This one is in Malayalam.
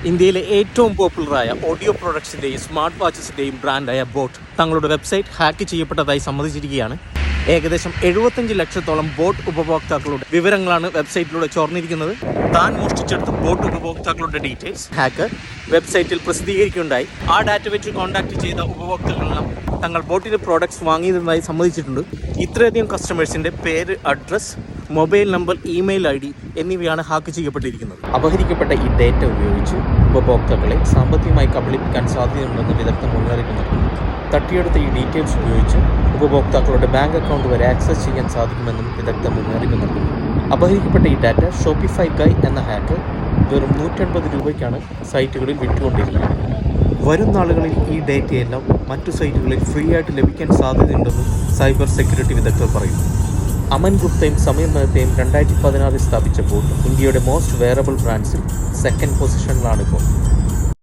ഇന്ത്യയിലെ ഏറ്റവും പോപ്പുലറായ ഓഡിയോ പ്രൊഡക്ട്സിൻ്റെയും സ്മാർട്ട് വാച്ചസിൻ്റെയും ബ്രാൻഡായ ബോട്ട് തങ്ങളുടെ വെബ്സൈറ്റ് ഹാക്ക് ചെയ്യപ്പെട്ടതായി സമ്മതിച്ചിരിക്കുകയാണ്. ഏകദേശം 75 ലക്ഷത്തോളം ബോട്ട് ഉപഭോക്താക്കളുടെ വിവരങ്ങളാണ് വെബ്സൈറ്റിലൂടെ ചോർന്നിരിക്കുന്നത്. താൻ മോഷ്ടിച്ചെടുത്ത ബോട്ട് ഉപഭോക്താക്കളുടെ ഡീറ്റെയിൽസ് ഹാക്കർ വെബ്സൈറ്റിൽ പ്രസിദ്ധീകരിക്കുകയുണ്ടായി. ആ ഡാറ്റ വെച്ച് കോൺടാക്ട് ചെയ്ത ഉപഭോക്താക്കളെല്ലാം തങ്ങൾ ബോട്ടിൻ്റെ പ്രോഡക്ട്സ് വാങ്ങിയതായി സമ്മതിച്ചിട്ടുണ്ട്. ഇത്രയധികം കസ്റ്റമേഴ്സിൻ്റെ പേര്, address, mobile number, email ID എന്നിവയാണ് ഹാക്ക് ചെയ്യപ്പെട്ടിരിക്കുന്നത്. അപഹരിക്കപ്പെട്ട ഈ ഡേറ്റ ഉപയോഗിച്ച് ഉപഭോക്താക്കളെ സാമ്പത്തികമായി കബളിപ്പിക്കാൻ സാധ്യതയുണ്ടെന്ന് വിദഗ്ധർ മുന്നറിയിപ്പ് നൽകുന്നു. തട്ടിയെടുത്ത ഈ ഡീറ്റെയിൽസ് ഉപയോഗിച്ച് ഉപഭോക്താക്കളുടെ ബാങ്ക് അക്കൗണ്ട് വരെ ആക്സസ് ചെയ്യാൻ സാധിക്കുമെന്നും വിദഗ്ധർ മുന്നറിയിപ്പ് നൽകുന്നു. അപഹരിക്കപ്പെട്ട ഈ ഡാറ്റ ഷോപ്പിഫൈ ഗൈ എന്ന ഹാക്കർ വെറും 150 രൂപയ്ക്കാണ് സൈറ്റുകളിൽ വിറ്റുകൊണ്ടിരിക്കുന്നത്. വരും നാളുകളിൽ ഈ ഡേറ്റയെല്ലാം മറ്റു സൈറ്റുകളിൽ ഫ്രീ ആയിട്ട് ലഭിക്കാൻ സാധ്യതയുണ്ടെന്നും സൈബർ സെക്യൂരിറ്റി വിദഗ്ധർ പറയുന്നു. അമൻ ഗുപ്തയും സമീർ മെഹ്തയും 2016 സ്ഥാപിച്ച ബോട്ട് ഇന്ത്യയുടെ മോസ്റ്റ് വെയറബിൾ ബ്രാൻഡ്സിൽ സെക്കൻഡ് പൊസിഷനിലാണിപ്പോൾ.